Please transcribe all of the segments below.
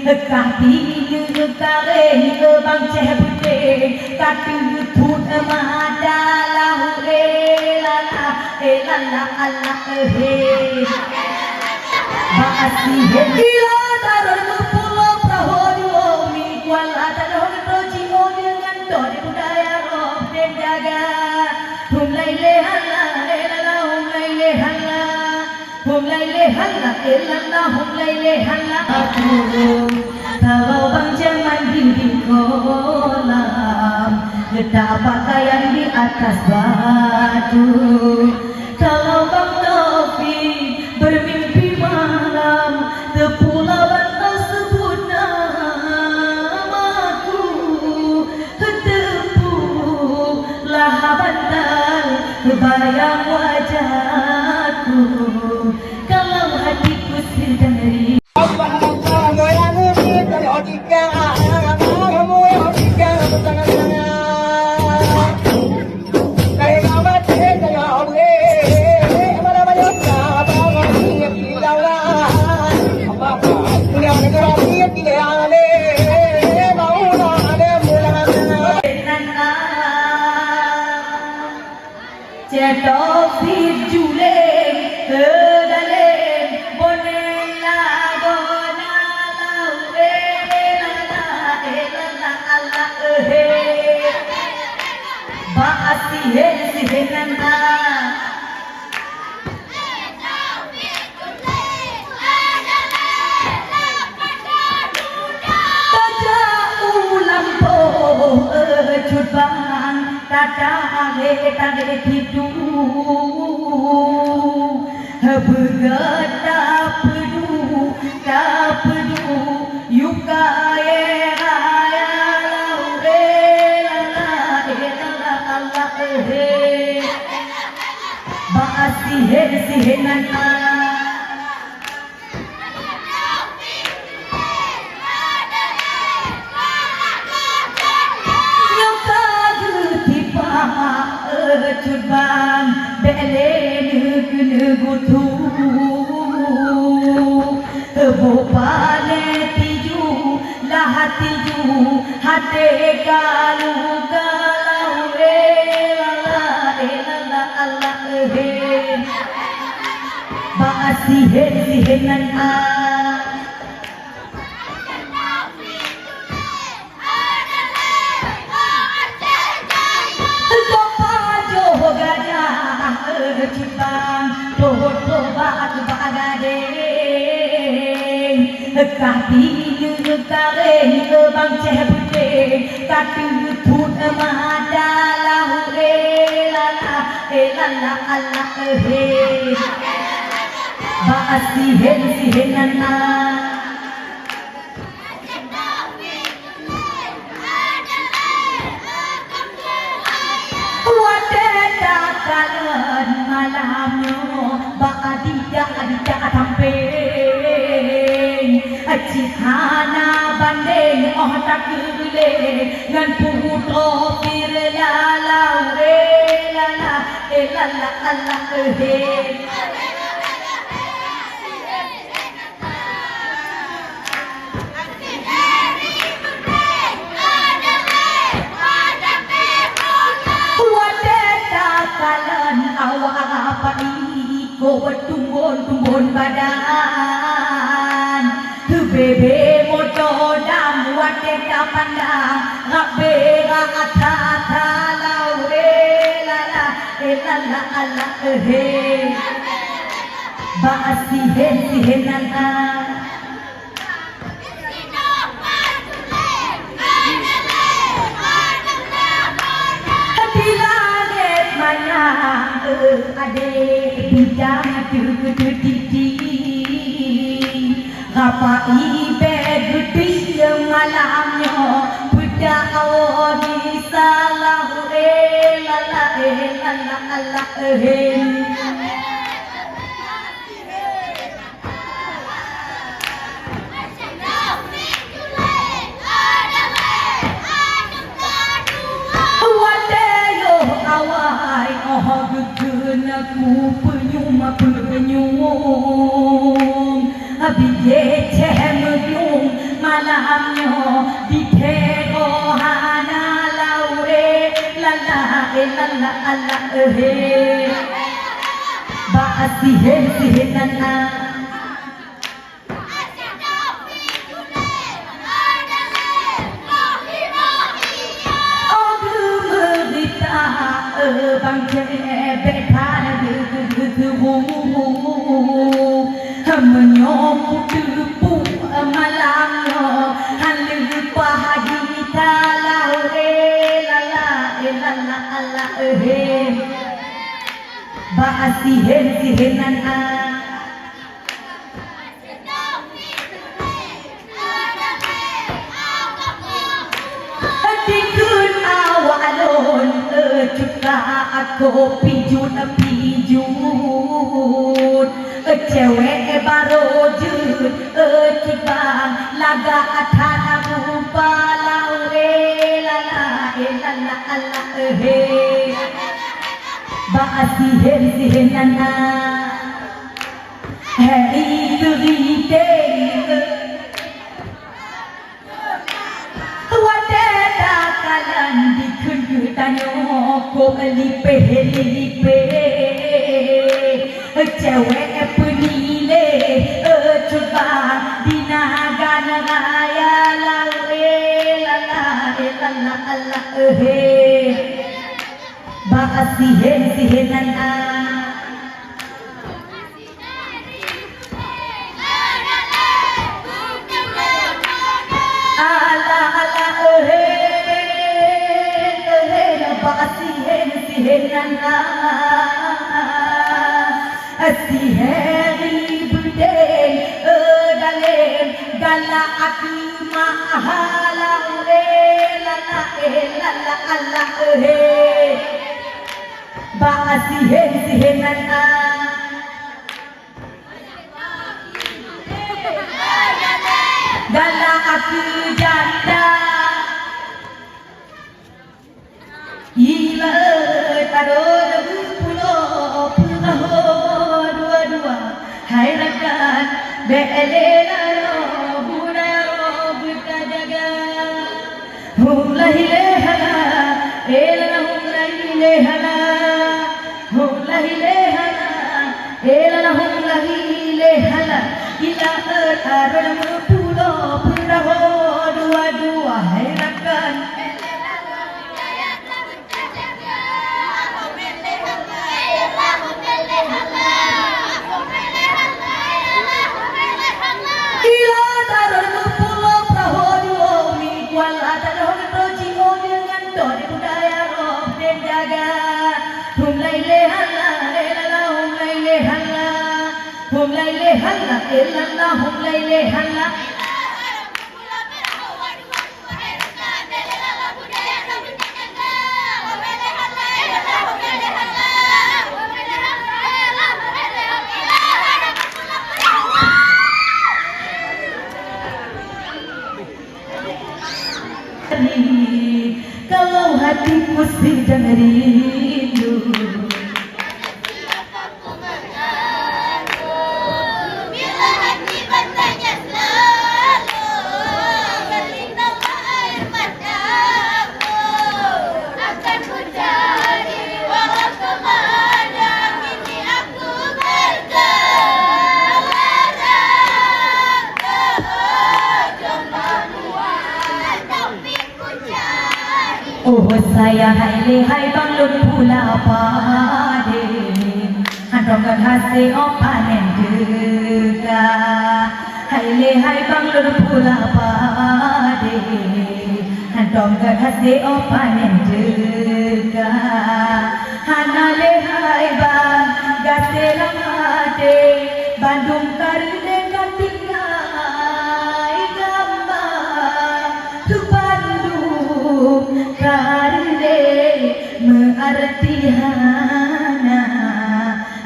Kati kare bang cehbute katu thut madalah lala Allah he Basi he ila darul pulo prahodo mi kuala darul roji o dengan dori budaya roh dan jaga humlaile halla lala humlaile halla illallah humlaile halla aku kalau bang jangan dinding kolam letak pakaian di atas batu kalau bang Taufik bermimpi malam terpulauan tersebut namaku ketepulah bantal kebayang wajahku kalau hatiku sedang rindu Taufik julen kedalen bonela gona la Allah he baasi he sihenana taja ulam po chutbang tata he tidu bergata pedu yuka Allah he baasi he sihenana Chutbang belen gutu bopale tiju lah tiju hate galu Allah he baasi he sihenana Chutbang tohot tobat bagade kati kare bang cehbute katu thut madalah lala Allah he baasi he sihenana kalan malamnya ba'adida tamping cihana bandeng tak gule ngan puto firlala Allah he kalan awak iko tumbon badan bebe moto dam wate pandang rabe rata laure lala Allah he baasi he sihenana ade bidang titi ngapa ibe gede malamnya budak awadi salah lala Allah he aku penyum abije chem yung mal malamnya dikego hana laure lala lala ala baasihen sihenana bang betan menyomut depu malamnya halu pahagi talaure lala lala ala baasihen sihenana dikun awalon juga aku pijut cewek baru jut cibang laga athan aku palaure lala lala ala baasihen sihenana hei gerite wadada kalan dikun tanyo ko lipe cewek penile cubang dinagan raya laure lala lala ala baasihen sihenana ala ala baasihen sihenana asiheri budeng dalem gala aku mahalaure lala lala ala baasihen sihenana gala aku janda ila tarod pulo dua hai rakan belela buta jaga hulahi lehala ela hulahi lehala ila tarod pulo dua hai rakan kalau hatiku sedang rindu bila hati bertanya selalu berlindung air mataku akan ku cari walau kemana kini aku berjalan ke ujung benua tapi ku cari oh sayang hai banglun pula pade handongan hase opanen dega hai banglun pula pade handongan hase opanen dega hanale hai bang gase lamade bandung karne gatingai gamba tu bandung karne mengerti hana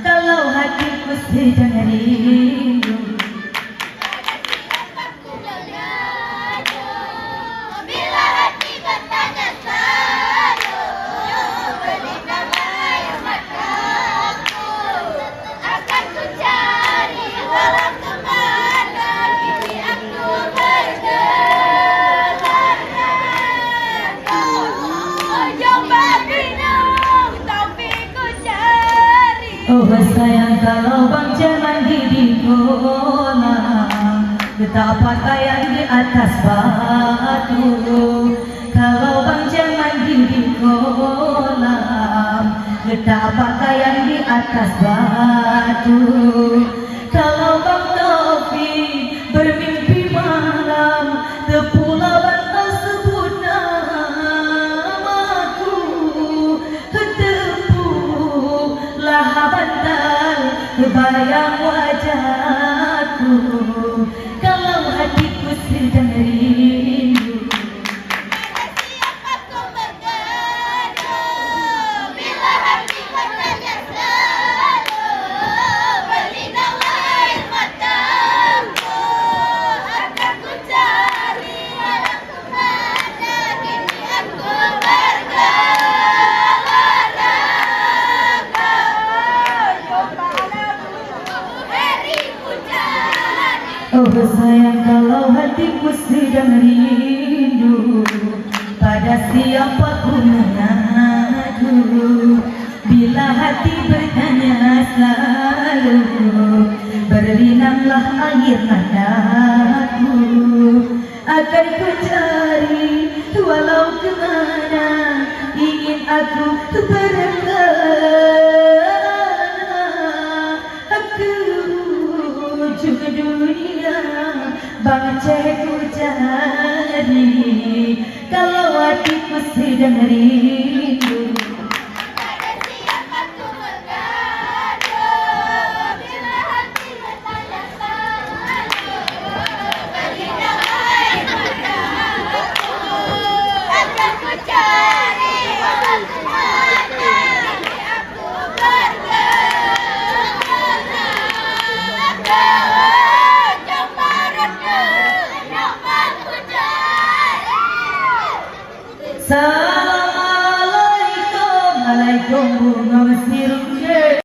kalau hatiku sedang rindu bila hati bertanya selalu berlindung air mataku akan ku cari walau kemana kini aku berjalan Oh sayang kalau bang jangan di kolam, letak pakaian di atas batu. Kalau bang jangan di kolam, letak pakaian di atas batu. Kalau bang Taufik bermimpi malam, terpulau bantal sebut namaku, tepulah bantal bayang wajahku. Kalau hatiku sedang rindu, Siapa kau bergaduh bila hati bertanya selalu, berlinanglah air mataku, akan ku cari walau kemana, kini aku beri ku cari. oh sayang kalau hatiku sedang rindu, pada siapa ku mengadu. Bila hati bertanya selalu, berlinanglah air mataku. Akan ku cari walau kemana, ingin aku berkelana. Aku ujung dunia, bangsa ku cari, kalau hatiku sedang rindu. Pada siapa ku bergaduh bila hati bertanya selalu, berlinanglah air mataku, akan ku cari walau kemana, kini aku berkelana. Kau jauh baratku, dapat ku cari.